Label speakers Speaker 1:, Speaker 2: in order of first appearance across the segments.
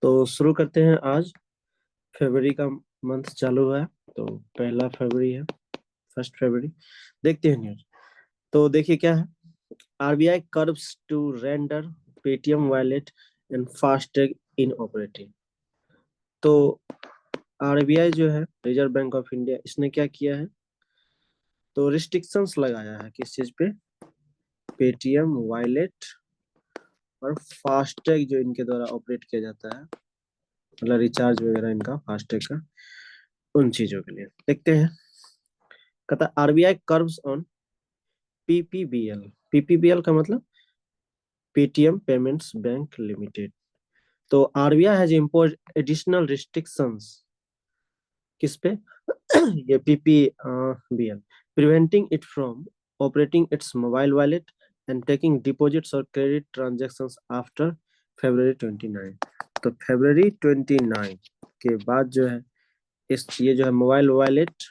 Speaker 1: तो शुरू करते हैं। आज फरवरी का मंथ चालू हुआ है, तो पहला फरवरी है, 1 फरवरी। देखते हैं न्यूज। तो देखिए क्या है। RBI curbs to render Paytm wallet and FASTag in operating. तो आरबीआई जो है, रिजर्व बैंक ऑफ इंडिया, इसने क्या किया है, तो रिस्ट्रिक्शंस लगाया है किस चीज पे, पेटीएम वॉलेट और फास्टैग जो इनके द्वारा ऑपरेट किया जाता है, मतलब रिचार्ज वगैरह इनका फास्टैग का, उन चीजों के लिए देखते हैं। कहता RBI curves on PPBL. PPBL का मतलब पेटीएम पेमेंट्स बैंक लिमिटेड। तो RBI has impose additional restrictions किस पे ये PPBL, preventing it from operating it's mobile wallet and taking deposits और क्रेडिट ट्रांजैक्शंस आफ्टर February 29। तो February 29 के बाद जो है, इस ये जो है मोबाइल वॉलेट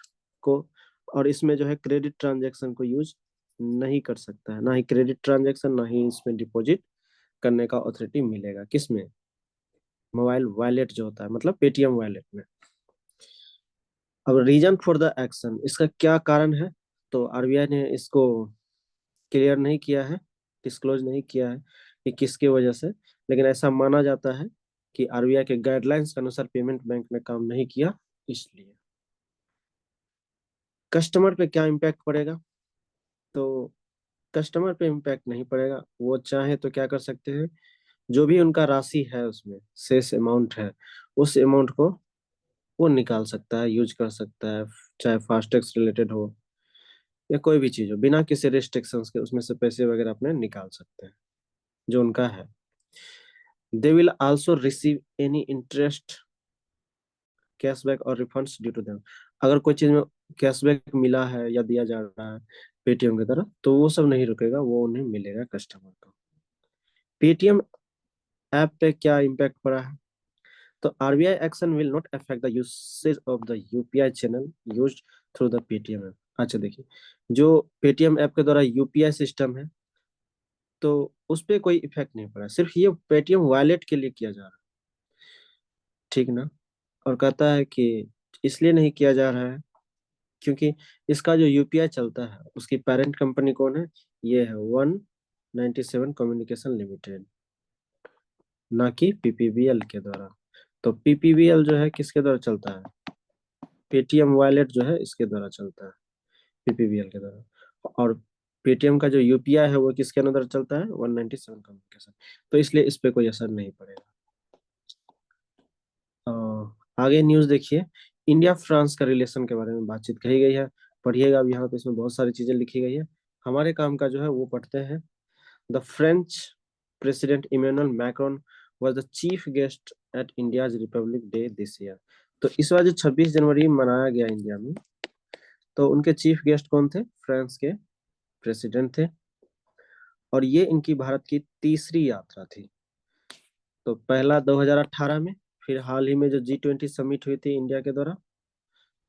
Speaker 1: को और इसमें जो है क्रेडिट ट्रांजैक्शन को यूज नहीं कर सकता है, ना ही क्रेडिट ट्रांजैक्शन, ना ही इसमें डिपॉजिट करने का अथॉरिटी मिलेगा। किसमें? मोबाइल वॉलेट जो होता है, मतलब पेटीएम वॉलेट में। अब रीजन फॉर द एक्शन, इसका क्या कारण है, तो आरबीआई ने इसको क्लियर नहीं किया है, डिस्क्लोज नहीं किया है कि किसकी वजह से, लेकिन ऐसा माना जाता है कि आरबीआई के गाइडलाइंस के अनुसार पेमेंट बैंक ने काम नहीं किया, इसलिए। कस्टमर पे क्या इम्पैक्ट पड़ेगा, तो कस्टमर पे इम्पैक्ट नहीं पड़ेगा। वो चाहे तो क्या कर सकते हैं, जो भी उनका राशि है उसमें शेष अमाउंट है, उस अमाउंट को वो निकाल सकता है, यूज कर सकता है, चाहे फास्टैग से रिलेटेड हो या कोई भी चीज हो, बिना किसी रिस्ट्रिक्शंस के उसमें से पैसे वगैरह अपने निकाल सकते हैं जो उनका है। They will also receive any interest, cashback और रिफंड्स ड्यू टू देम। अगर कोई चीज में कैशबैक मिला है या दिया जा रहा है पेटीएम की तरफ, तो वो सब नहीं रुकेगा, वो उन्हें मिलेगा कस्टमर को। पेटीएम ऐप पे क्या इम्पैक्ट पड़ा है, तो RBI action will not affect the usage of the UPI channel used through the Paytm app. अच्छा देखिए, जो पेटीएम ऐप के द्वारा यूपीआई सिस्टम है, तो उस पर कोई इफेक्ट नहीं पड़ा, सिर्फ ये पेटीएम वॉलेट के लिए किया जा रहा है, ठीक ना। और कहता है कि इसलिए नहीं किया जा रहा है क्योंकि इसका जो यूपीआई चलता है उसकी पेरेंट कंपनी कौन है, ये है 197 कम्युनिकेशन लिमिटेड, ना कि पीपीबीएल के द्वारा। तो पीपीबीएल जो है किसके द्वारा चलता है, पेटीएम वॉलेट जो है इसके द्वारा चलता है, पीपीबीएल के द्वारा। और पेटीएम का जो यूपीआई है वो किसके अंदर चलता है, 197 कम्युनिकेशन। तो इसलिए इस पे कोई असर नहीं पड़ेगा। आगे न्यूज देखिए। इंडिया फ्रांस का रिलेशन के बारे में बातचीत कही गई है, पढ़िएगा। अब यहाँ पे इसमें बहुत सारी चीजें लिखी गई है, हमारे काम का जो है वो पढ़ते हैं। The French president Emmanuel Macron was the chief guest at India's republic day this year. तो इस बार जो 26 जनवरी मनाया गया इंडिया में, तो उनके चीफ गेस्ट कौन थे, फ्रांस के प्रेसिडेंट थे। और ये इनकी भारत की तीसरी यात्रा थी। तो पहला 2018 में, फिर हाल ही में जो G20 समिट हुई थी इंडिया के द्वारा,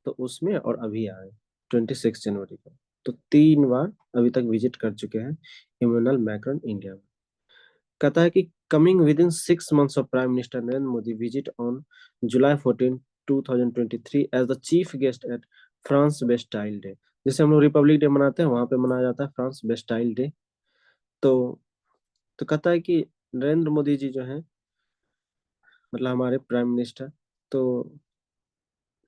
Speaker 1: तो उसमें, और अभी आए 26 जनवरी को। तो 3 बार अभी तक विजिट कर चुके हैं इमैनुअल मैक्रॉन इंडिया में। कहता है कि coming with in 6 months of prime minister Narendra Modi visit on July 14, 2023 as the chief guest at France Bastille day. जैसे हम लोग रिपब्लिक डे मनाते हैं, वहां पे मनाया जाता है फ्रांस बेस्टाइल डे। तो कहता है कि नरेंद्र मोदी जी जो है, मतलब हमारे प्राइम मिनिस्टर, तो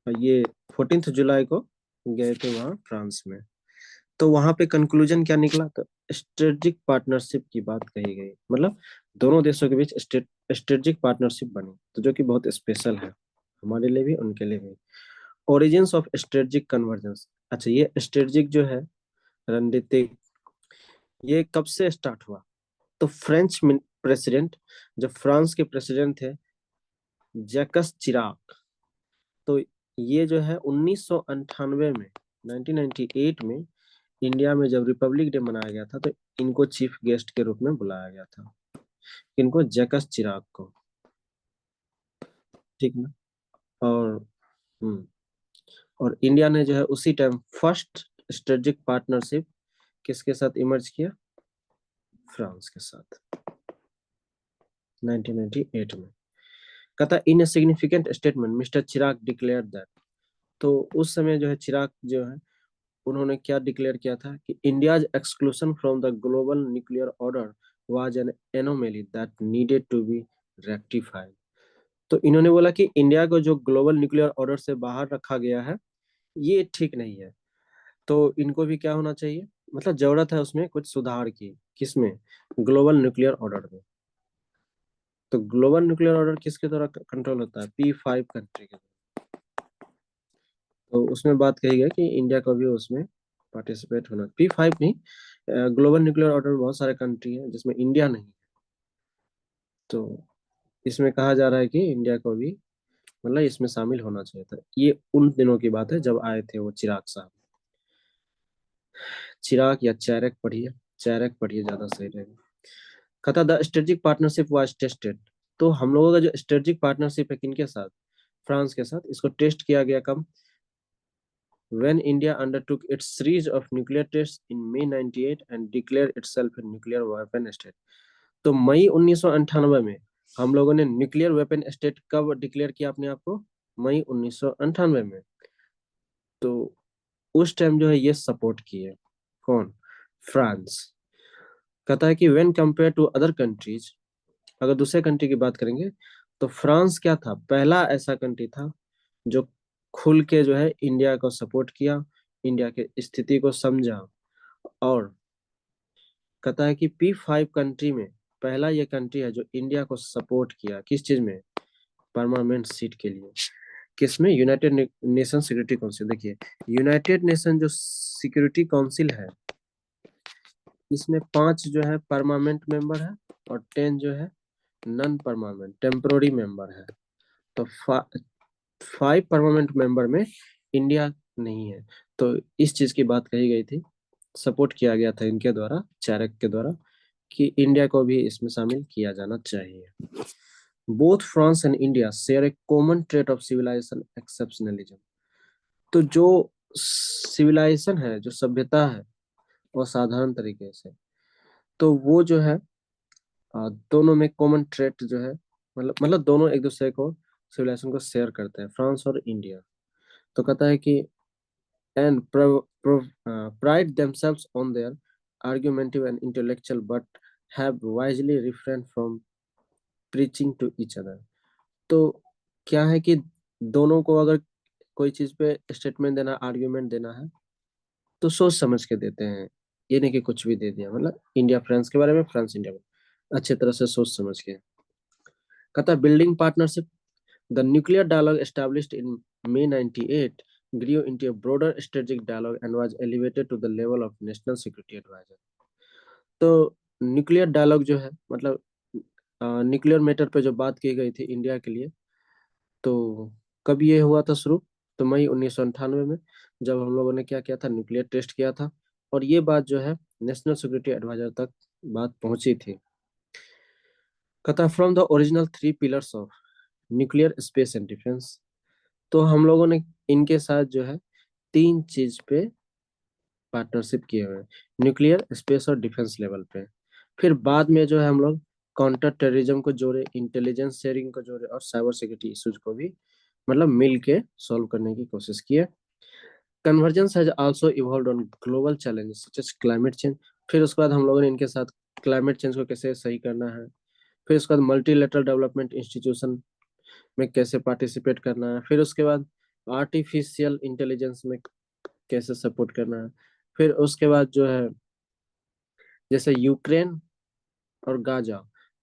Speaker 1: ये 14 जुलाई को गए थे वहाँ फ्रांस में। तो वहां पे कंक्लूजन क्या निकला, तो स्ट्रेटेजिक पार्टनरशिप की बात कही गई, मतलब दोनों देशों के बीच स्ट्रेटेजिक पार्टनरशिप बनी, तो जो कि बहुत स्पेशल है हमारे लिए भी, उनके लिए भी। Origins of strategic convergence. अच्छा, ये स्ट्रेटेजिक जो है, रणनीतिक, ये कब से स्टार्ट हुआ, तो फ्रेंच प्रेसिडेंट, जो फ्रांस के प्रेसिडेंट थे, जैकस चिराक, तो ये जो है 1998 में, 1998 में इंडिया में जब रिपब्लिक डे मनाया गया था, तो इनको चीफ गेस्ट के रूप में बुलाया गया था। इनको, जैकस चिराग को, ठीक ना। और और इंडिया ने जो है उसी टाइम फर्स्ट स्ट्रेटेजिक पार्टनरशिप किसके साथ इमर्ज किया, फ्रांस के साथ। 1998 में। कहता in a significant statement mister Chirag declare that, तो उस समय जो है चिराग जो है उन्होंने क्या डिक्लेयर किया था कि India's exclusion from the global nuclear order was an anomaly that needed to be rectified. तो इन्होंने बोला कि इंडिया को जो ग्लोबल न्यूक्लियर ऑर्डर से बाहर रखा गया है ये ठीक नहीं है, तो इनको भी क्या होना चाहिए, मतलब जरूरत है उसमें कुछ सुधार की। किसमें? ग्लोबल न्यूक्लियर ऑर्डर में। तो ग्लोबल न्यूक्लियर ऑर्डर किसके द्वारा कंट्रोल होता है? P5 कंट्री के। तो उसमें बात कही गई कि इंडिया को भी उसमें पार्टिसिपेट होना। P5 नहीं, ग्लोबल न्यूक्लियर ऑर्डर में बहुत सारे कंट्री हैं जिसमें इंडिया नहीं। तो इसमें कहा जा रहा है कि इंडिया को भी मतलब इसमें शामिल होना चाहिए था। ये उन दिनों की बात है जब आए थे वो चिराग साहब। चिराग या चैरक पढ़िए, चैरक पढ़िए ज्यादा सही रहेगा। कहता the strategic partnership was tested. तो हम लोगों का जो स्ट्रेटेजिक पार्टनरशिप है किनके साथ? फ्रांस के साथ। इसको टेस्ट किया गया कब? when India undertook its series of nuclear tests in May 98 and declared itself a nuclear weapon state। तो मई 1998 में हम लोगों ने न्यूक्लियर वेपन स्टेट कब डिक्लेयर किया अपने आप को? मई 1998 में। तो उस टाइम जो है ये सपोर्ट किए कौन? फ्रांस। कहता है कि when compare to other countries, अगर दूसरे कंट्री की बात करेंगे तो फ्रांस क्या था? पहला ऐसा कंट्री था जो खुल के जो है इंडिया को सपोर्ट किया, इंडिया के स्थिति को समझा। और कहता है कि P5 कंट्री में पहला ये कंट्री है जो इंडिया को सपोर्ट किया। किस चीज में? परमानेंट सीट के लिए। किसमें? United nation security council. देखिए यूनाइटेड नेशन जो सिक्योरिटी काउंसिल है इसमें 5 जो है परमानेंट मेंबर है और 10 जो है नॉन परमानेंट टेम्पोररी मेंबर है। तो 5 परमानेंट मेंबर में इंडिया नहीं है। तो इस चीज की बात कही गई थी, सपोर्ट किया गया था इनके द्वारा, चारक के द्वारा, कि इंडिया को भी इसमें शामिल किया जाना चाहिए। Both France and India share a common trait of civilisation exceptionalism. तो जो सिविलाइजेशन है, जो सभ्यता है वो साधारण तरीके से, तो वो जो है दोनों में कॉमन ट्रेट जो है, मतलब दोनों एक दूसरे को सिविलाइजेशन को शेयर करते हैं, फ्रांस और इंडिया। तो कहता है कि and pride themselves on their argumentative and intellectual, but have wisely refrained from preaching to each other। तो क्या है कि दोनों को अगर कोई चीज पे स्टेटमेंट देना, आर्ग्यूमेंट देना है तो सोच समझ के देते हैं। ये नहीं कि कुछ भी दे दिया, मतलब इंडिया फ्रांस के बारे में, फ्रांस इंडिया में, अच्छे तरह से सोच समझ के। कहता building partnership. The nuclear dialogue established in May 98 grew into a broader strategic dialogue and was elevated to the level of National Security Advisor। तो न्यूक्लियर डायलॉग जो है, मतलब न्यूक्लियर मैटर पे जो बात की गई थी इंडिया के लिए, तो कब ये हुआ था शुरू? तो मई 1998 में, जब हम लोगों ने क्या किया था? न्यूक्लियर टेस्ट किया था। और ये बात जो है नेशनल सिक्योरिटी एडवाइजर तक बात पहुंची थी। कहता from the original 3 pillars of nuclear space and defence. तो हम लोगों ने इनके साथ जो है 3 चीज पे पार्टनरशिप किए हुए हैं, न्यूक्लियर, स्पेस और डिफेंस लेवल पे। फिर बाद में जो है हम लोग काउंटर टेररिज्म को जोड़े, इंटेलिजेंस शेयरिंग को जोड़े और साइबर सिक्योरिटी इश्यूज को भी मतलब मिल के सॉल्व करने की कोशिश किए। Convergence has also evolved on global challenges such as climate change. फिर उसके बाद हम लोगों ने इनके साथ क्लाइमेट चेंज को कैसे सही करना है, फिर उसके बाद मल्टीलेटरल डेवलपमेंट इंस्टीट्यूशन में कैसे पार्टिसिपेट करना है, फिर उसके बाद आर्टिफिशियल इंटेलिजेंस में कैसे सपोर्ट करना है, फिर उसके बाद जो है जैसे यूक्रेन और गाजा,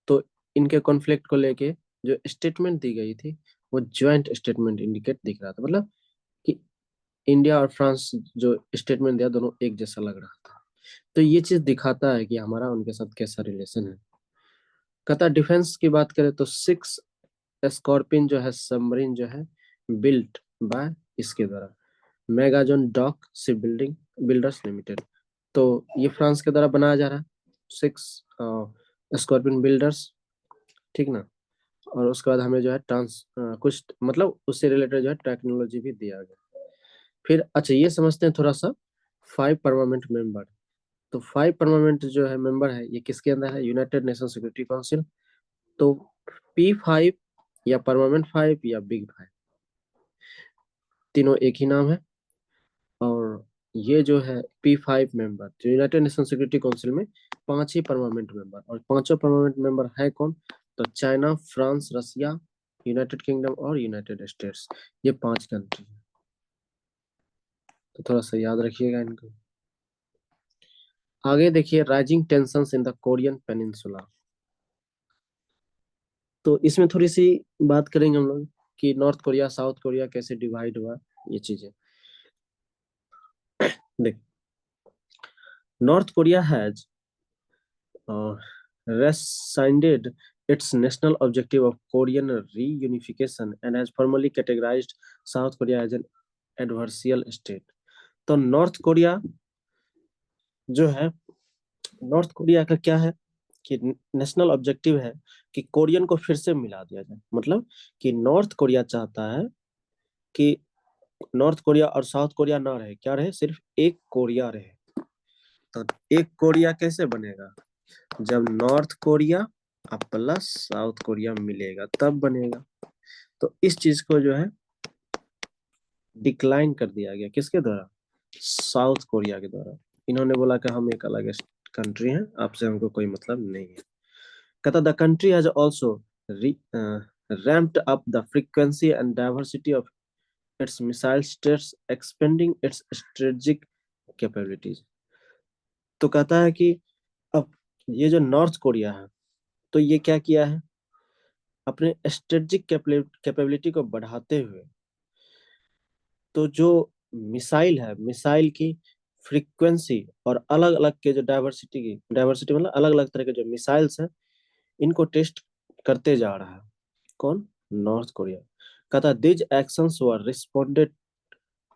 Speaker 1: तो इनके कॉन्फ्लिक्ट को लेके जो स्टेटमेंट दी गई थी वो ज्वाइंट स्टेटमेंट इंडिकेट दिख रहा था, मतलब कि इंडिया और फ्रांस जो स्टेटमेंट दिया दोनों एक जैसा लग रहा था। तो ये चीज दिखाता है कि हमारा उनके साथ कैसा रिलेशन है। कहता डिफेंस की बात करें तो 6 स्कॉर्पियन जो है सबमरीन जो है बिल्ट बाय इसके द्वारा Mazagon dock shipbuilding builders limited. तो ये फ्रांस के द्वारा बनाया जा रहा है 6 स्कॉर्पियन बिल्डर्स, ठीक ना। और उसके बाद हमें जो है कुछ मतलब उससे रिलेटेड जो है टेक्नोलॉजी भी दिया गया। फिर अच्छा ये समझते हैं थोड़ा सा 5 परमानेंट मेंबर। तो 5 परमानेंट जो है मेंबर है ये किसके अंदर है? यूनाइटेड नेशन सिक्योरिटी काउंसिल, तो P5 या परमानेंट 5 या बिग 5, तीनों एक ही नाम है। और ये जो है P5 मेंबर, जो यूनाइटेड नेशन सिक्योरिटी काउंसिल में 5 ही परमानेंट मेंबर, और 5 परमानेंट मेंबर है कौन? तो चाइना, फ्रांस, रसिया, यूनाइटेड किंगडम और यूनाइटेड स्टेट्स, ये 5 कंट्री है। तो थोड़ा सा याद रखिएगा इनको। आगे देखिए, rising tensions in the Korean peninsula. तो इसमें थोड़ी सी बात करेंगे हम लोग कि नॉर्थ कोरिया, साउथ कोरिया कैसे डिवाइड हुआ, ये चीजें। देख, north Korea has rescinded its national objective of Korean reunification and has formally categorized South Korea as an adversarial state. तो नॉर्थ कोरिया जो है, नॉर्थ कोरिया का क्या है कि नेशनल ऑब्जेक्टिव है कि कोरियन को फिर से मिला दिया जाए। मतलब कि नॉर्थ कोरिया चाहता है कि नॉर्थ कोरिया और साउथ कोरिया ना रहे, क्या रहे, सिर्फ एक कोरिया रहे। तो एक कोरिया कैसे बनेगा? जब north Korea plus south Korea मिलेगा तब बनेगा। तो इस चीज को जो है डिक्लाइन कर दिया गया, किसके द्वारा? साउथ कोरिया के द्वारा। इन्होंने बोला कि हम एक अलग कंट्री हैं, आपसे हमको कोई मतलब नहीं है। कहता the country has also ramped up the frequency and diversity of its missile tests, expanding its strategic capabilities। तो कहता है कि अब ये जो नॉर्थ कोरिया है, तो ये क्या किया है, अपने स्ट्रेटेजिक कैपेबिलिटी को बढ़ाते हुए, तो जो मिसाइल है, मिसाइल की फ्रीक्वेंसी और अलग अलग के जो डाइवर्सिटी मतलब अलग अलग तरह के जो मिसाइल्स हैं, इनको टेस्ट करते जा रहा है। कौन? North Korea. कहता these actions were responded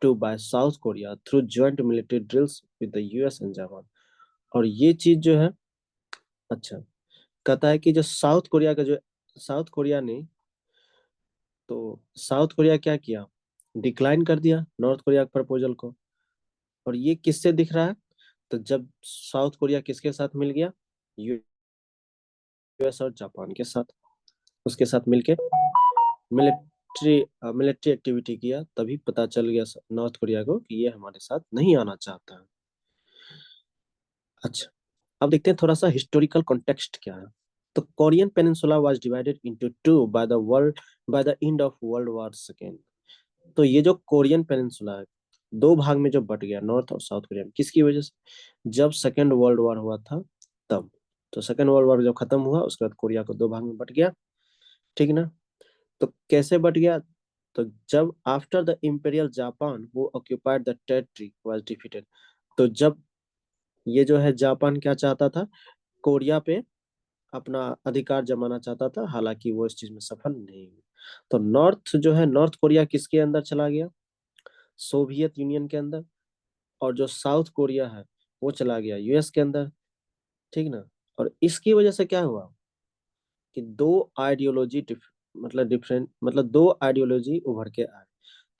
Speaker 1: to by South Korea through joint military drills with the US and Japan. और ये चीज जो है, अच्छा, कहता है कि जो साउथ कोरिया ने, तो साउथ कोरिया क्या किया, डिक्लाइन कर दिया नॉर्थ कोरिया के प्रपोजल को। और ये किससे दिख रहा है? तो जब साउथ कोरिया किसके साथ मिल गया, यूएस और जापान के साथ, उसके साथ मिलके मिलिट्री मिलिट्री एक्टिविटी किया, तभी पता चल गया नॉर्थ कोरिया को कि ये हमारे साथ नहीं आना चाहता है। अच्छा, अब देखते हैं थोड़ा सा हिस्टोरिकल कॉन्टेक्स्ट क्या है। तो Korean peninsula was divided into two by the end of world war second. तो ये जो कोरियन पेनिनसुला है, दो भाग में जो बट गया, नॉर्थ और साउथ कोरिया में, किसकी वजह से? जब सेकेंड वर्ल्ड वॉर हुआ था तब। तो सेकेंड वर्ल्ड वॉर जब खत्म हुआ, उसके बाद कोरिया को दो भाग में बट गया, ठीक ना? तो कैसे बट गया? तो जब after the imperial Japan who occupied the territory was defeated, तो जब ये जो है जापान क्या चाहता था, कोरिया पे अपना अधिकार जमाना चाहता था, हालांकि वो इस चीज में सफल नहीं हुआ। तो नॉर्थ जो है, नॉर्थ कोरिया किसके अंदर चला गया? सोवियत यूनियन के अंदर। और जो साउथ कोरिया है, वो चला गया यूएस के अंदर, ठीक ना? और इसकी वजह से क्या हुआ कि मतलब डिफरेंट, मतलब दो आइडियोलॉजी उभर के आए।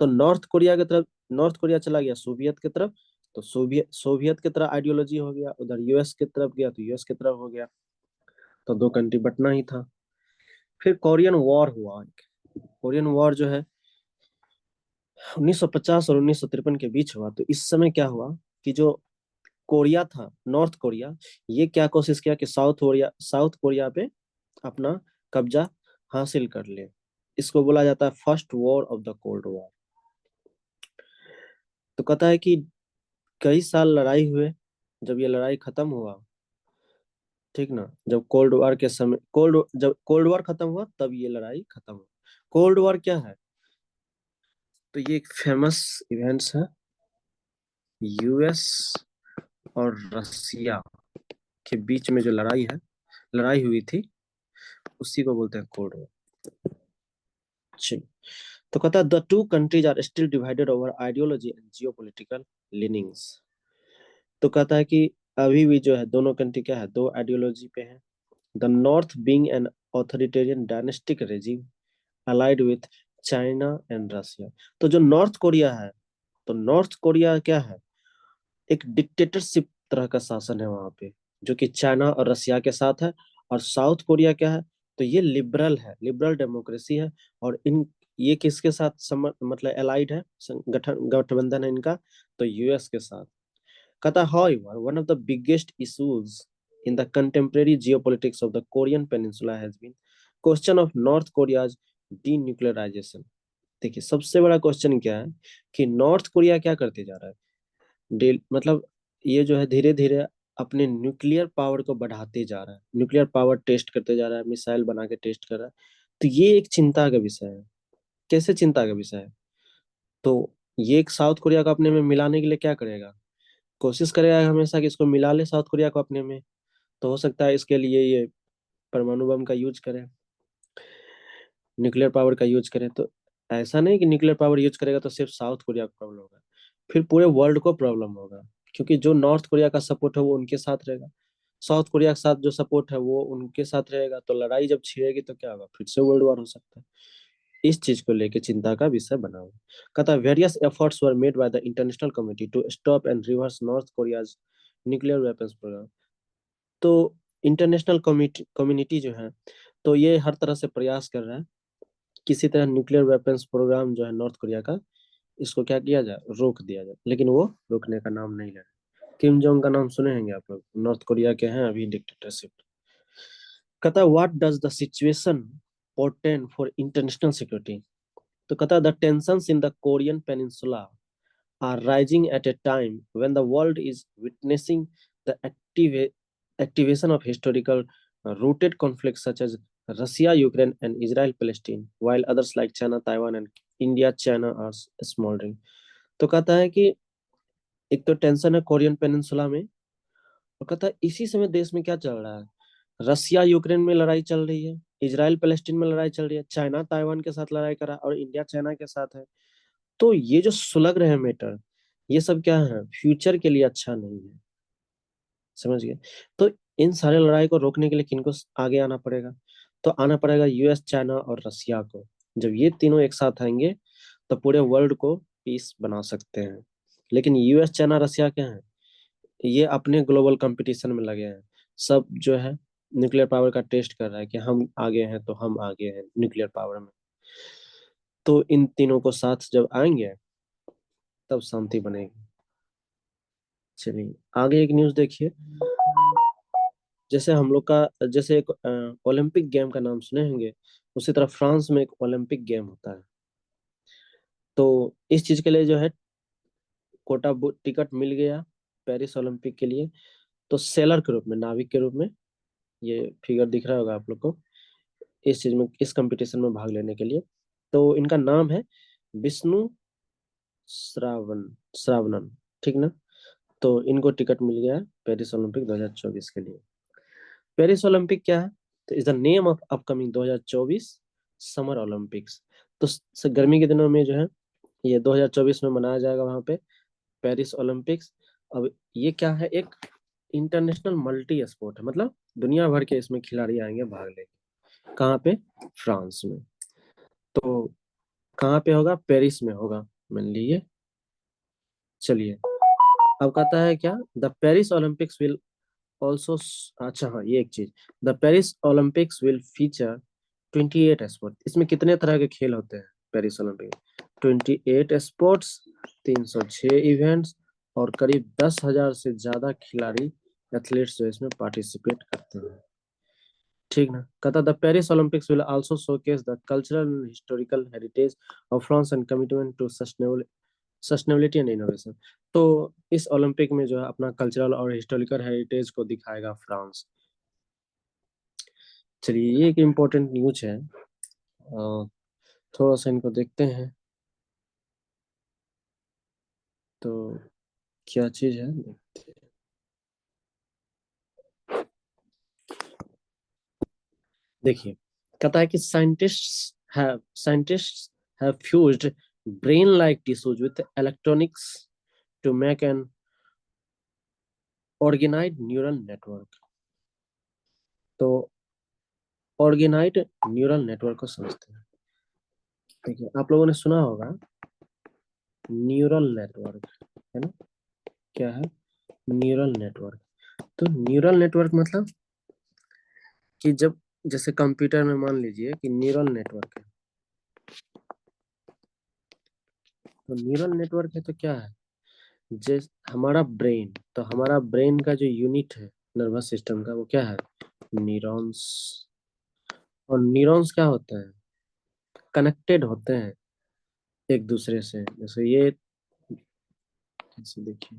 Speaker 1: तो नॉर्थ कोरिया चला गया सोवियत की तरफ, तो सोवियत की तरह आइडियोलॉजी हो गया, उधर यूएस की तरफ गया तो यूएस की तरफ हो गया। तो दो कंट्री बटना ही था। फिर कोरियन वॉर हुआ। कोरियन वॉर जो है 1950 और 1953 के बीच हुआ। तो इस समय क्या हुआ कि जो कोरिया था, नॉर्थ कोरिया, ये क्या कोशिश किया कि साउथ कोरिया पे अपना कब्जा हासिल कर ले। इसको बोला जाता है first war of the cold war. तो कहता है कि कई साल लड़ाई हुए, जब ये लड़ाई खत्म हुआ, ठीक ना, जब कोल्ड वॉर के समय, जब कोल्ड वॉर खत्म हुआ तब ये लड़ाई खत्म हुआ। कोल्ड वॉर क्या है? तो ये एक फेमस इवेंट्स है, यूएस और रसिया के बीच में जो लड़ाई हुई थी, उसी को बोलते हैं कोल्ड वॉर। तो कहता है the two countries are still divided over ideology and geopolitical leanings. तो कहता है कि अभी भी जो है दोनों कंट्री क्या है, दो आइडियोलॉजी पे है। The north being an authoritarian dynastic regime allied with China and Russia. तो जो नॉर्थ कोरिया है, तो नॉर्थ कोरिया क्या है, एक डिक्टेटरशिप तरह का शासन है वहां पे, जो कि चाइना और रसिया के साथ है। और साउथ कोरिया क्या है, तो ये लिबरल है, लिबरल डेमोक्रेसी है। और इन ये किसके साथ मतलब एलाइड है, गठबंधन है इनका, तो यूएस के साथ। कहता however one of the biggest issues in the contemporary geopolitics of the Korean Peninsula has been question of North Korea's denuclearization। देखिए सबसे बड़ा क्वेश्चन क्या है कि नॉर्थ कोरिया क्या करते जा रहा है, मतलब ये जो है धीरे धीरे अपने न्यूक्लियर पावर को बढ़ाते जा रहा है, न्यूक्लियर पावर टेस्ट करते जा रहा है, मिसाइल बना के टेस्ट कर रहा है। तो ये एक चिंता का विषय है। कैसे चिंता का विषय है? तो ये एक साउथ कोरिया को अपने में मिलाने के लिए क्या करेगा, कोशिश करेगा हमेशा कि इसको मिला ले साउथ कोरिया को अपने में। तो हो सकता है इसके लिए ये परमाणु बम का यूज करे, न्यूक्लियर पावर का यूज करे। तो ऐसा नहीं कि न्यूक्लियर पावर यूज करेगा तो सिर्फ साउथ कोरिया को प्रॉब्लम होगा, फिर पूरे वर्ल्ड को प्रॉब्लम होगा। क्योंकि जो नॉर्थ कोरिया का सपोर्ट है वो उनके साथ रहेगा, साउथ कोरिया के साथ जो सपोर्ट है वो उनके साथ रहेगा। तो लड़ाई जब छिड़ेगी तो क्या होगा, फिर से वर्ल्ड वॉर हो सकता है। इस चीज को लेकर चिंता का विषय बना हुआ। कहता है various efforts were made by the international community to stop and reverse North Korea's nuclear weapons program. तो इंटरनेशनल कम्युनिटी जो है, तो ये हर तरह से प्रयास कर रहा है किसी तरह न्यूक्लियर वेपन्स प्रोग्राम जो है नॉर्थ कोरिया का, इसको क्या किया जाए, रोक दिया जाए। लेकिन वो रोकने का नाम नहीं ले रहा। किम जोंग का नाम सुने होंगे आप लोग, नॉर्थ कोरिया के हैं अभी डिक्टेटरशिप। कहता what does the situation portend for international security. तो कहता the tensions in the Korean peninsula are rising at a time when the world is witnessing the activation of historical rooted conflicts such as Russia, Ukraine, and Israel, Palestine, while others like China, Taiwan, and India, China are smoldering। तो कहता है कि एक तो tension है Korean peninsula में, और कहता है इसी समय देश में क्या चल रहा है, रसिया यूक्रेन में लड़ाई चल रही है, इजराइल पैलेस्टीन में लड़ाई चल रही है, चाइना ताइवान के साथ लड़ाई कर रहा है, और इंडिया चाइना के साथ है। तो ये जो सुलग रहे मैटर, ये सब क्या है, फ्यूचर के लिए अच्छा नहीं है। समझ गए? तो इन सारे लड़ाई को रोकने के लिए किनको आगे आना पड़ेगा, तो आना पड़ेगा यूएस, चाइना और रसिया को। जब ये तीनों एक साथ आएंगे तो पूरे वर्ल्ड को पीस बना सकते हैं। लेकिन यूएस, चाइना, रसिया क्या है, ये अपने ग्लोबल कंपटीशन में लगे हैं। सब जो है न्यूक्लियर पावर का टेस्ट कर रहा है कि हम आगे हैं तो हम आगे हैं न्यूक्लियर पावर में। तो इन तीनों को साथ जब आएंगे तब शांति बनेगी। चलिए आगे एक न्यूज देखिए। जैसे हम लोग का जैसे एक ओलंपिक गेम का नाम सुने होंगे, उसी तरह फ्रांस में एक ओलंपिक गेम होता है। तो इस चीज के लिए जो है कोटा टिकट मिल गया पेरिस ओलंपिक के लिए। तो सेलर के रूप में, नाविक के रूप में, ये फिगर दिख रहा होगा आप लोग को, इस चीज में, इस कंपटीशन में भाग लेने के लिए। तो इनका नाम है विष्णु श्रावणन, ठीक ना। तो इनको टिकट मिल गया है पेरिस ओलंपिक 2024 के लिए। पेरिस ओलंपिक क्या है, तो is the name of upcoming 2024 summer Olympics. तो गर्मी के दिनों में जो है ये 2024 में मनाया जाएगा वहां पे पेरिस ओलंपिक्स। अब ये क्या है, एक इंटरनेशनल मल्टी स्पोर्ट है, मतलब दुनिया भर के इसमें खिलाड़ी आएंगे भाग लेंगे। कहाँ पे, फ्रांस में। तो कहाँ पे होगा, पेरिस में होगा, मान लीजिए। चलिए अब कहता है क्या, the Paris Olympics will also, अच्छा हाँ ये एक चीज, the Paris Olympics will feature 28 sport. इसमें कितने तरह के खेल होते हैं पेरिस ओलंपिक में, 28 स्पोर्ट्स, 306 इवेंट्स, और करीब 10,000 से ज्यादा खिलाड़ी एथलीट्स जो इसमें पार्टिसिपेट करते हैं। ठीक ना। कहता the Paris Olympics will also showcase the cultural and historical heritage of France and commitment to sustainability and innovation. तो इस ओलंपिक में जो है अपना कल्चरल और हिस्टोरिकल हेरिटेज को दिखाएगा फ्रांस। चलिए ये एक इम्पोर्टेंट न्यूज है, थोड़ा सा इनको देखते हैं। तो क्या चीज है, देखिए। कहता है कि scientists have fused brain like tissues with electronics to make an organised neural network. तो ऑर्गेनाइज्ड न्यूरल नेटवर्क को समझते हैं। देखिए आप लोगों ने सुना होगा न्यूरल नेटवर्क, है ना, क्या है, न्यूरल नेटवर्क। तो न्यूरल नेटवर्क मतलब कि जब जैसे कंप्यूटर में मान लीजिए कि न्यूरल नेटवर्क है, तो न्यूरल नेटवर्क है तो क्या है, जैसे हमारा ब्रेन, तो हमारा ब्रेन का जो यूनिट है नर्वस सिस्टम का वो क्या है, न्यूरॉन्स। और न्यूरॉन्स क्या होते हैं, कनेक्टेड होते हैं एक दूसरे से। जैसे ये, जैसे देखिए,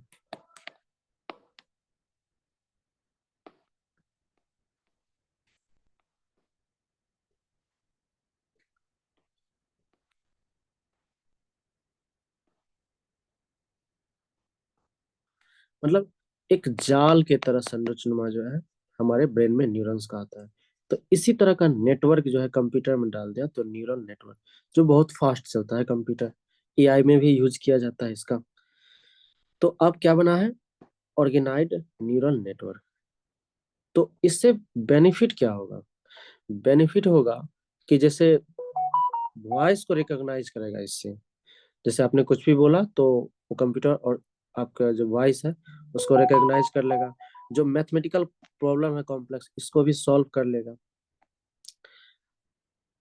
Speaker 1: मतलब एक जाल के तरह संरचना जो है हमारे ब्रेन में न्यूरॉन्स का आता है। तो इसी तरह का नेटवर्क जो है कंप्यूटर में डाल दिया तो न्यूरल नेटवर्क, जो बहुत फास्ट चलता है कंप्यूटर, एआई में भी यूज किया जाता है इसका। तो अब क्या बना है, ऑर्गेनाइज्ड न्यूरल नेटवर्क। तो इससे बेनिफिट क्या होगा, बेनिफिट होगा कि जैसे वॉइस को रिकॉग्नाइज करेगा इससे, जैसे आपने कुछ भी बोला तो वो कंप्यूटर और आपका जो वॉइस है उसको रिकॉग्नाइज कर लेगा। जो मैथमेटिकल प्रॉब्लम है कॉम्प्लेक्स, इसको भी सॉल्व कर लेगा।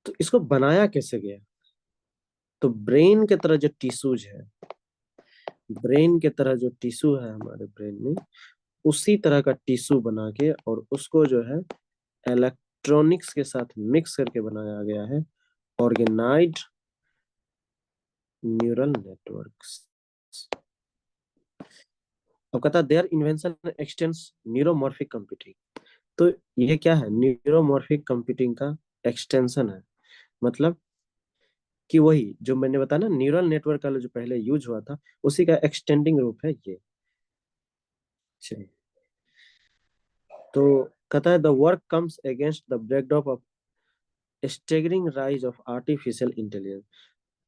Speaker 1: तो इसको बनाया कैसे गया, तो ब्रेन के तरह जो टिश्यूज है, ब्रेन के तरह जो टिश्यू है हमारे ब्रेन में, उसी तरह का टिश्यू बना के और उसको जो है इलेक्ट्रॉनिक्स के साथ मिक्स करके बनाया गया है ऑर्गेनाइज्ड न्यूरल नेटवर्क्स। अब कहता है their invention extends neuromorphic computing. तो ये क्या है, न्यूरोमॉर्फिक कंप्यूटिंग का एक्सटेंशन है। मतलब कि वही जो मैंने बताया ना, न्यूरल नेटवर्क का जो पहले यूज हुआ था उसी का एक्सटेंडिंग रूप है ये। चलिए, तो कहता है the work comes against the backdrop of staggering rise of artificial intelligence.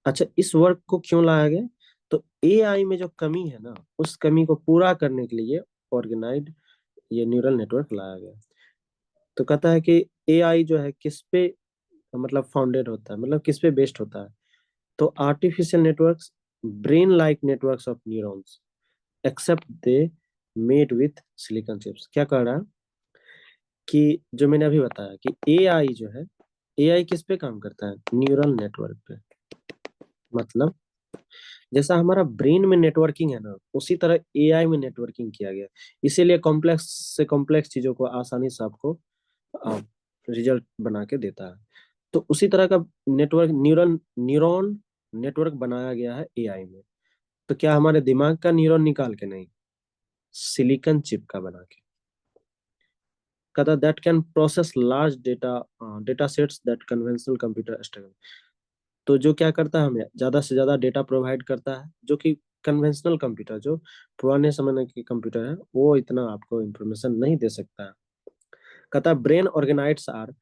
Speaker 1: अच्छा, इस वर्क को क्यों लाया गया, तो एआई में जो कमी है ना, उस कमी को पूरा करने के लिए ऑर्गेनाइज्ड ये न्यूरल नेटवर्क लाया गया। तो कहता है कि एआई जो है किस पे मतलब फाउंडेड होता है, मतलब किस पे बेस्ड होता है, तो artificial networks brain like networks of neurons except they made with silicon chips. क्या कह रहा है कि जो मैंने अभी बताया कि एआई जो है, एआई किस पे काम करता है, न्यूरल नेटवर्क पे। मतलब जैसा हमारा ब्रेन में नेटवर्किंग है ना, उसी तरह एआई में नेटवर्किंग किया गया। इसीलिए कॉम्प्लेक्स से कॉम्प्लेक्स चीजों को आसानी से आपको रिजल्ट बना के देता है। तो उसी तरह का नेटवर्क न्यूरॉन नेटवर्क बनाया गया है एआई में। तो क्या हमारे दिमाग का न्यूरॉन निकाल के नहीं, सिलिकॉन चिप का बना के। कहता that can process large data sets that conventional computer struggle. तो जो क्या करता है, हमें ज्यादा से ज्यादा डेटा प्रोवाइड करता है, जो कि कन्वेंशनल कंप्यूटर, जो पुराने समय के कंप्यूटर है, वो इतना आपको इंफॉर्मेशन नहीं दे सकता है। कहता है brain organoids are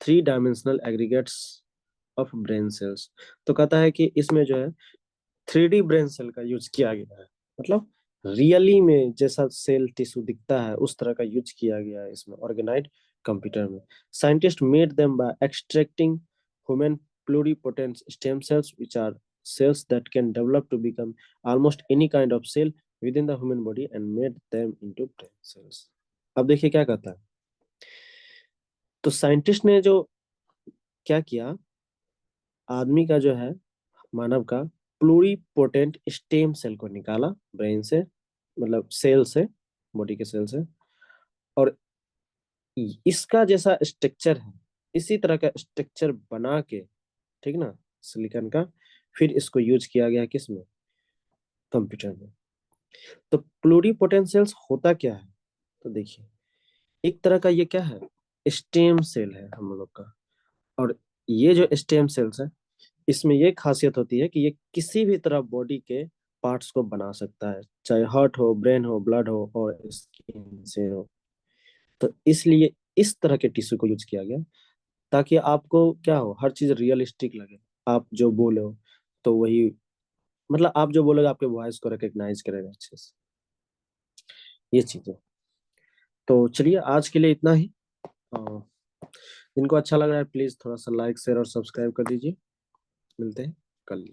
Speaker 1: three dimensional aggregates of brain cells. तो कहता है कि इसमें जो है थ्री डी ब्रेन सेल का यूज किया गया है। मतलब रियली में जैसा सेल टिश्यू दिखता है उस तरह का यूज किया गया है इसमें ऑर्गेनाइज्ड कंप्यूटर में। Scientist made them by extracting human pluripotent stem cells, which are cells that can develop to become almost any kind of cell within the human body, and made them into brain cells। अब देखिए क्या कहता है, तो scientist ने जो क्या किया, आदमी का जो है, मानव का प्लूरिपोटेंट स्टेम सेल को निकाला ब्रेन से, मतलब सेल से, बॉडी के सेल से। और इसका जैसा स्ट्रक्चर है, इसी तरह का स्ट्रक्चर बना के, ठीक ना, सिलिकॉन का, फिर इसको यूज किया गया किसमें, कंप्यूटर में। तो प्लूरिपोटेंशियल्स होता क्या है, तो देखिए एक तरह का ये क्या है, स्टेम सेल है हम लोग का। और ये जो स्टेम सेल्स है, इसमें ये खासियत होती है कि ये किसी भी तरह बॉडी के पार्ट्स को बना सकता है, चाहे हार्ट हो, ब्रेन हो, ब्लड हो और स्किन से हो। तो इसलिए इस तरह के टिश्यू को यूज किया गया ताकि आपको क्या हो, हर चीज रियलिस्टिक लगे। आप जो बोले हो तो वही, मतलब आप जो बोलोगे आपके वॉइस को रिकग्नाइज करेगा अच्छे से, ये चीजें। तो चलिए आज के लिए इतना ही। अ, जिनको अच्छा लग रहा है प्लीज थोड़ा सा लाइक शेयर और सब्सक्राइब कर दीजिए। मिलते हैं कल।